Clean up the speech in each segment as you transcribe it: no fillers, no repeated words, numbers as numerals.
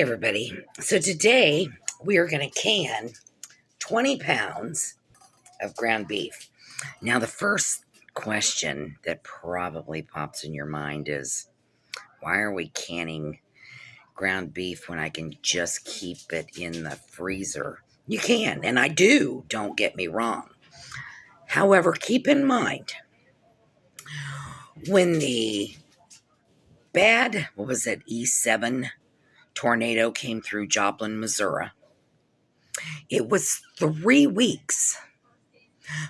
everybody. So today we are going to can 20 pounds of ground beef. Now, the first question that probably pops in your mind is, why are we canning ground beef when I can just keep it in the freezer? You can, and I do, don't get me wrong. However, keep in mind, when the bad, E7 tornado came through Joplin, Missouri, it was 3 weeks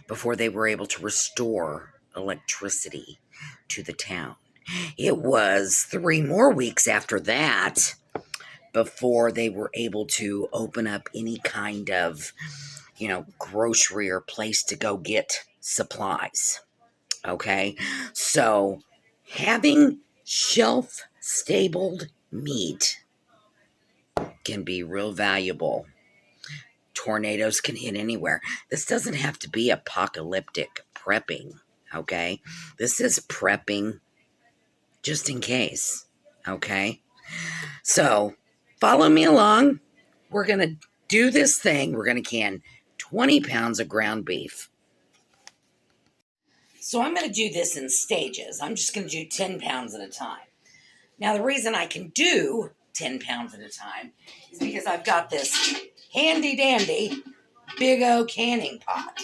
before they were able to restore electricity to the town. It was 3 more weeks after that before they were able to open up any kind of, grocery or place to go get supplies. Okay? So having shelf-stabled meat can be real valuable. Tornadoes can hit anywhere. This doesn't have to be apocalyptic prepping, okay? This is prepping just in case, okay? So follow me along. We're going to do this thing. We're going to can 20 pounds of ground beef. So I'm going to do this in stages. I'm just going to do 10 pounds at a time. Now, the reason I can do 10 pounds at a time is because I've got this handy dandy big O canning pot.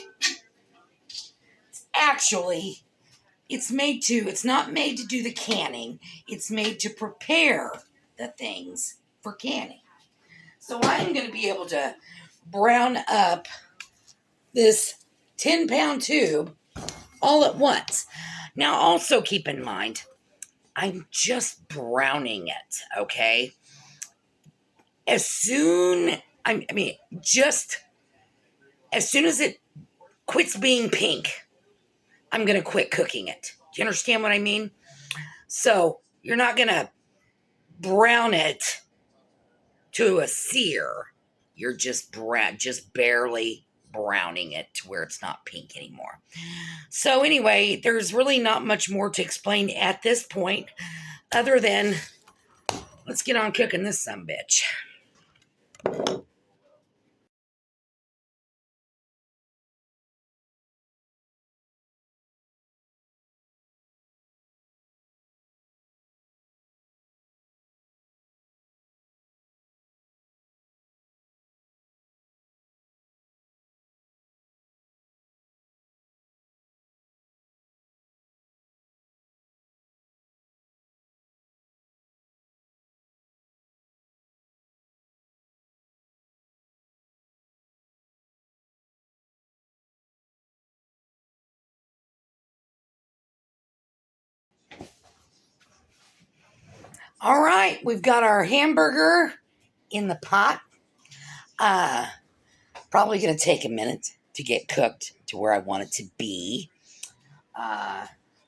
It's not made to do the canning. It's made to prepare the things for canning. So I'm going to be able to brown up this 10-pound tube all at once. Now, also keep in mind, I'm just browning it, okay? Just as soon as it quits being pink, I'm going to quit cooking it. Do you understand what I mean? So you're not going to brown it to a sear. You're just barely browning it to where it's not pink anymore. So anyway, there's really not much more to explain at this point other than let's get on cooking this sumbitch. All right, we've got our hamburger in the pot. Probably going to take a minute to get cooked to where I want it to be.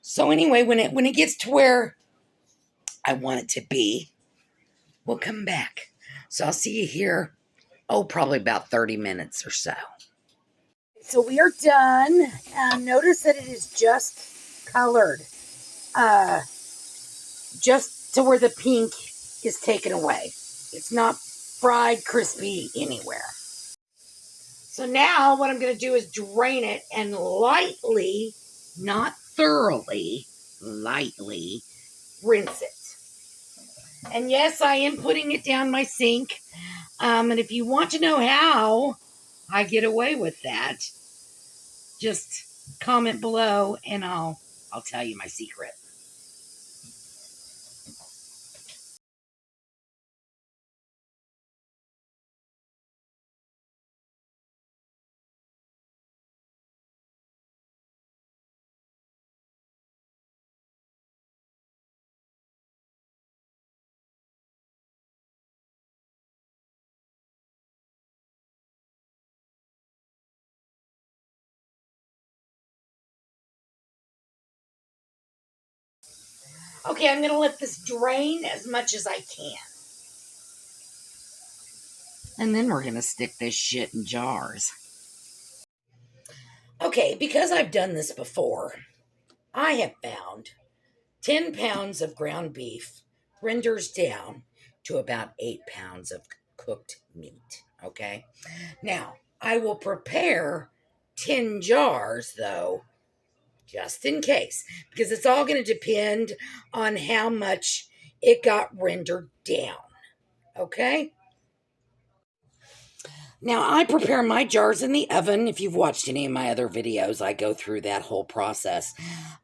So anyway, when it gets to where I want it to be, we'll come back. So I'll see you here, probably about 30 minutes or so. So we are done. Notice that it is just colored. Just to where the pink is taken away. It's not fried crispy anywhere. So now what I'm going to do is drain it and lightly, not thoroughly, lightly rinse it. And yes, I am putting it down my sink. And if you want to know how I get away with that, just comment below and I'll tell you my secret. Okay, I'm going to let this drain as much as I can. And then we're going to stick this shit in jars. Okay, because I've done this before, I have found 10 pounds of ground beef renders down to about 8 pounds of cooked meat. Okay. Now, I will prepare 10 jars though, just in case, because it's all going to depend on how much it got rendered down. Okay. Now, I prepare my jars in the oven. If you've watched any of my other videos, I go through that whole process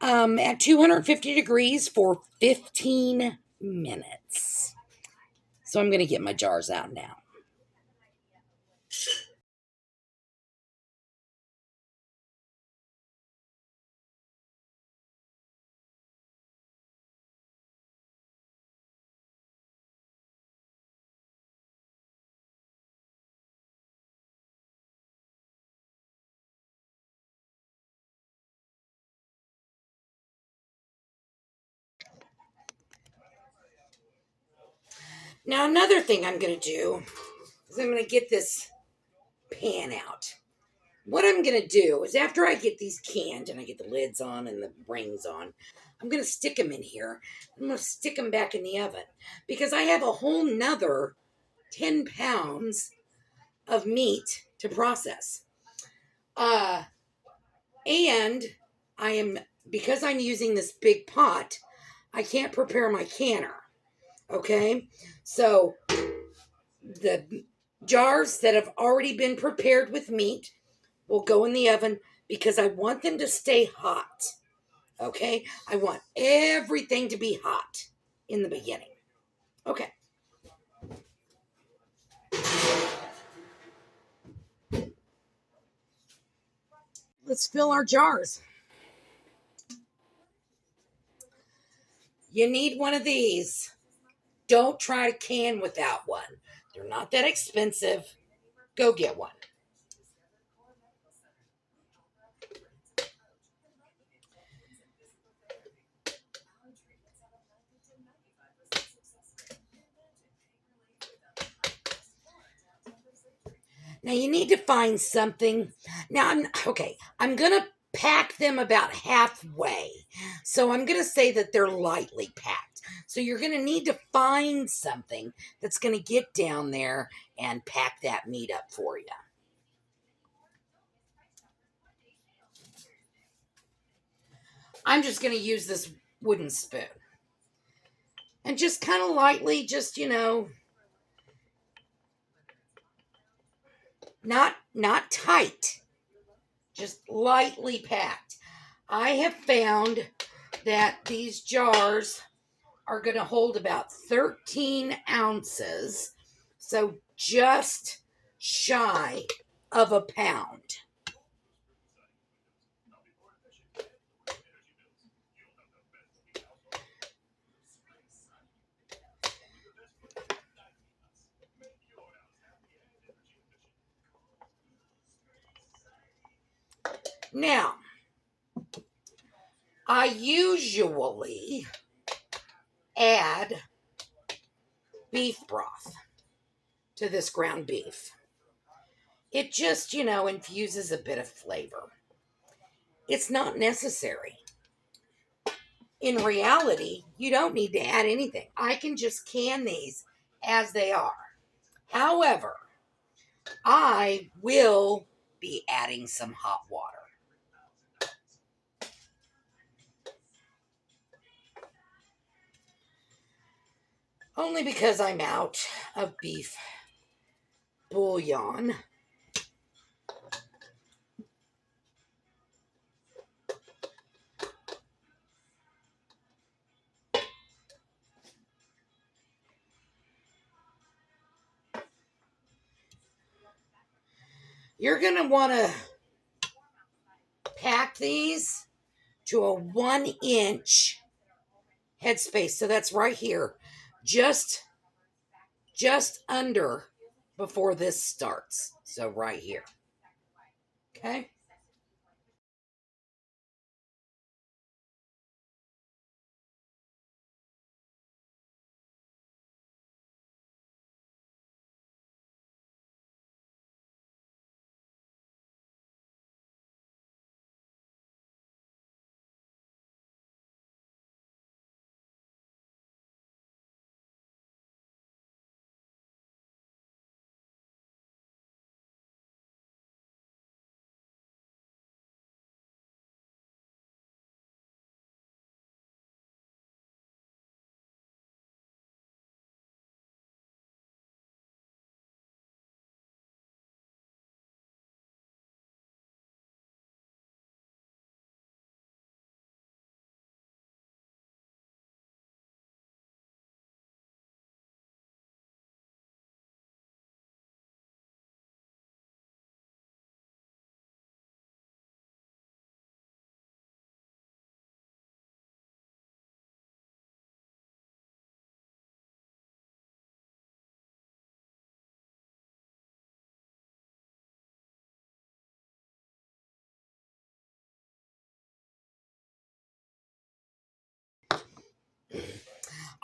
at 250 degrees for 15 minutes. So I'm going to get my jars out now. Now, another thing I'm going to do is I'm going to get this pan out. What I'm going to do is after I get these canned and I get the lids on and the rings on, I'm going to stick them in here. I'm going to stick them back in the oven because I have a whole nother 10 pounds of meat to process. And because I'm using this big pot, I can't prepare my canner. Okay? So the jars that have already been prepared with meat will go in the oven because I want them to stay hot. Okay? I want everything to be hot in the beginning. Okay. Let's fill our jars. You need one of these. Don't try to can without one. They're not that expensive. Go get one. Now you need to find something. Now I'm going to pack them about halfway. So I'm going to say that they're lightly packed. So you're going to need to find something that's going to get down there and pack that meat up for you. I'm just going to use this wooden spoon. And just kind of lightly, not tight, just lightly packed. I have found that these jars are going to hold about 13 ounces, so just shy of a pound. Now, I usually add beef broth to this ground beef. It just, infuses a bit of flavor. It's not necessary. In reality, you don't need to add anything. I can just can these as they are. However, I will be adding some hot water. Only because I'm out of beef bouillon. You're going to want to pack these to a 1-inch headspace. So that's right here. Just under before this starts. So right here. Okay?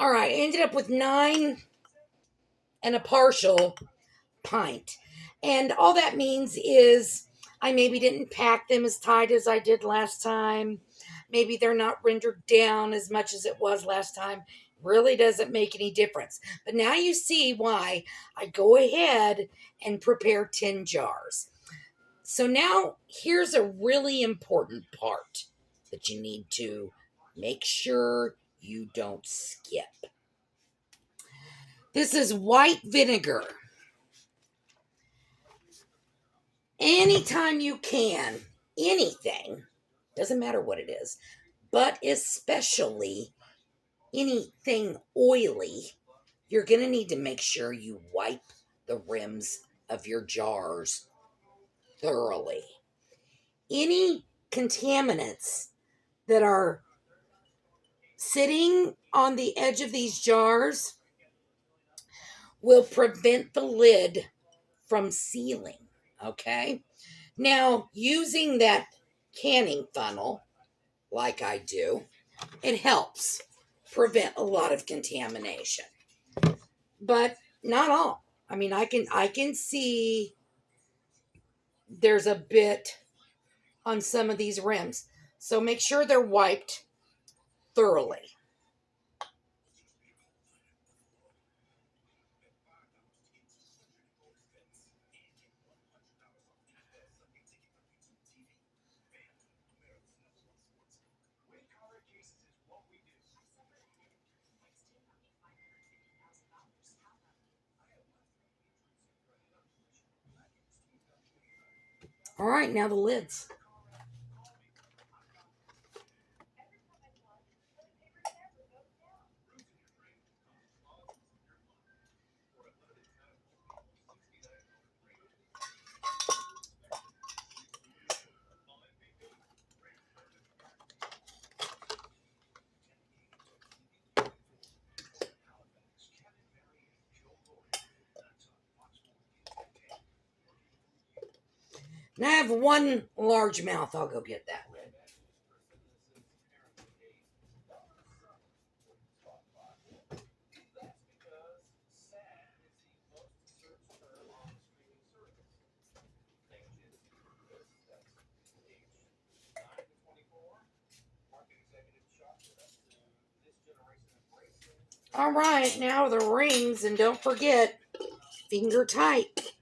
All right, I ended up with 9 and a partial pint. And all that means is I maybe didn't pack them as tight as I did last time. Maybe they're not rendered down as much as it was last time. Really doesn't make any difference. But now you see why I go ahead and prepare 10 jars. So now here's a really important part that you need to make sure you don't skip. This is white vinegar. Anytime you can, anything, doesn't matter what it is, but especially anything oily, you're going to need to make sure you wipe the rims of your jars thoroughly. Any contaminants that are sitting on the edge of these jars will prevent the lid from sealing, okay? Now, using that canning funnel, like I do, it helps prevent a lot of contamination. But not all. I mean, I can see there's a bit on some of these rims. So make sure they're wiped thoroughly. All right, now the lids. Now I have one large mouth. I'll go get that lid. All right, now the rings, and don't forget, finger tight.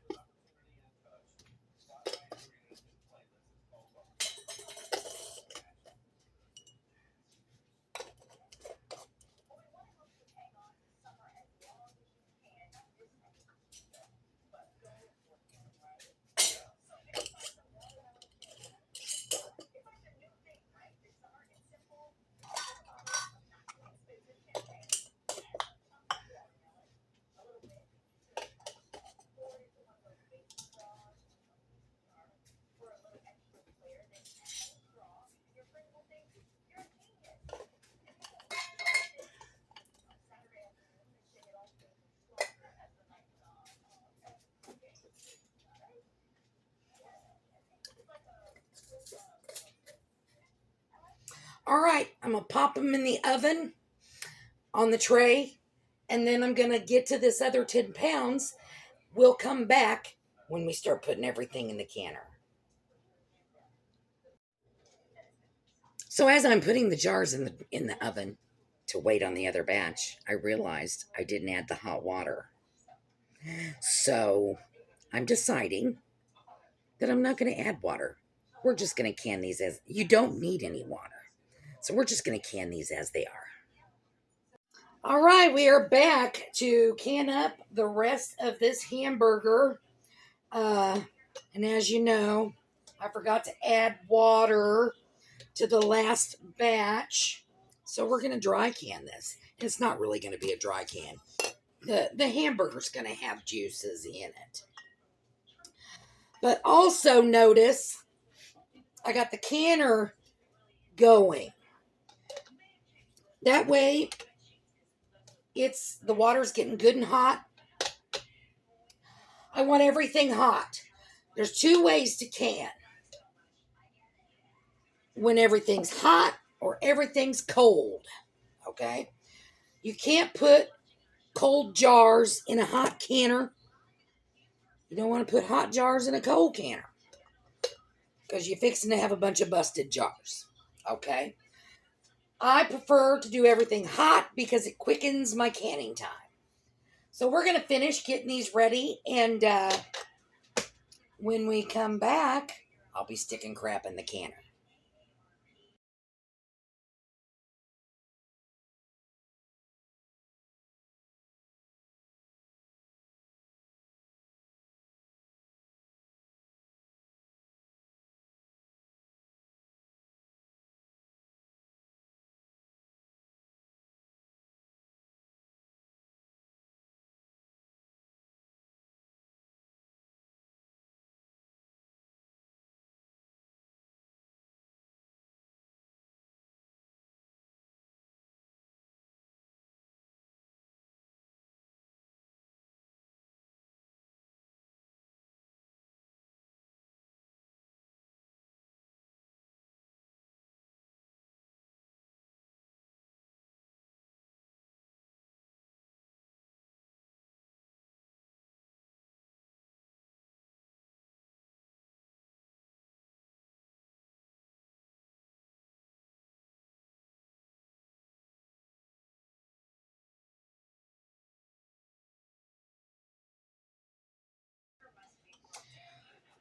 All right, I'm going to pop them in the oven on the tray, and then I'm going to get to this other 10 pounds. We'll come back when we start putting everything in the canner. So as I'm putting the jars in the oven to wait on the other batch, I realized I didn't add the hot water. So I'm deciding that I'm not going to add water. We're just going to can these as, you don't need any water. So we're just going to can these as they are. All right, we are back to can up the rest of this hamburger. And as you know, I forgot to add water to the last batch. So we're going to dry can this. It's not really going to be a dry can. The hamburger's going to have juices in it. But also notice I got the canner going. That way the water's getting good and hot. I want everything hot. There's 2 ways to can. When everything's hot or everything's cold. Okay? You can't put cold jars in a hot canner. You don't want to put hot jars in a cold canner because you're fixing to have a bunch of busted jars. Okay? I prefer to do everything hot because it quickens my canning time. So we're going to finish getting these ready, and when we come back, I'll be sticking crap in the canner.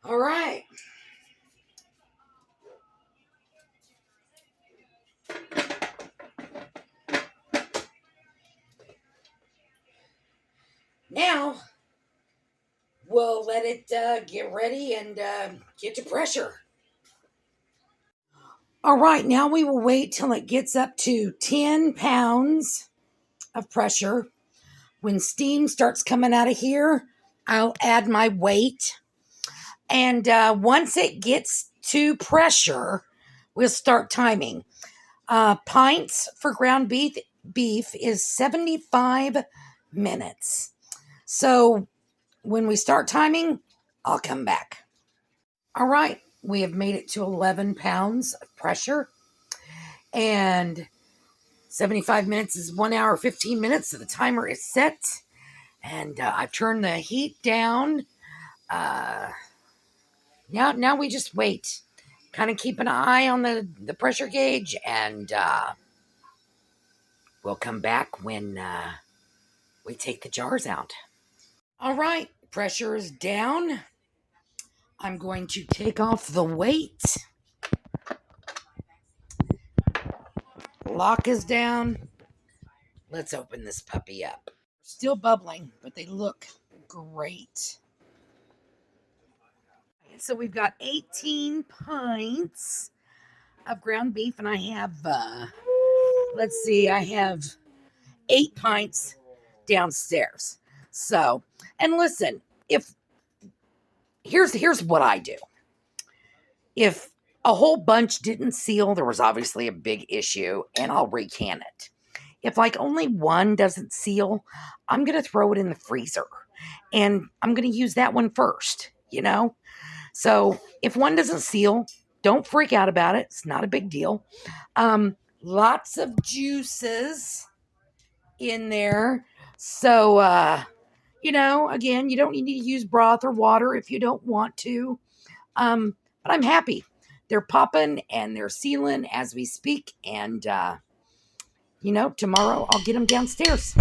All right. Now, we'll let it get ready and get to pressure. All right, now we will wait till it gets up to 10 pounds of pressure. When steam starts coming out of here, I'll add my weight. And once it gets to pressure, we'll start timing. Pints for ground beef is 75 minutes. So when we start timing, I'll come back. All right, we have made it to 11 pounds of pressure, and 75 minutes is 1 hour, 15 minutes. So the timer is set, and I've turned the heat down. Now we just wait. Kind of keep an eye on the pressure gauge, and we'll come back when we take the jars out. All right, pressure is down. I'm going to take off the weight. Lock is down. Let's open this puppy up. Still bubbling, but they look great. So we've got 18 pints of ground beef, and I have, let's see, I have 8 pints downstairs. So, and listen, if here's what I do. If a whole bunch didn't seal, there was obviously a big issue, and I'll recan it. If like only one doesn't seal, I'm going to throw it in the freezer, and I'm going to use that one first, you know? So if one doesn't seal, don't freak out about it. It's not a big deal. Lots of juices in there. So, again, you don't need to use broth or water if you don't want to. But I'm happy. They're popping and they're sealing as we speak. And, tomorrow I'll get them downstairs.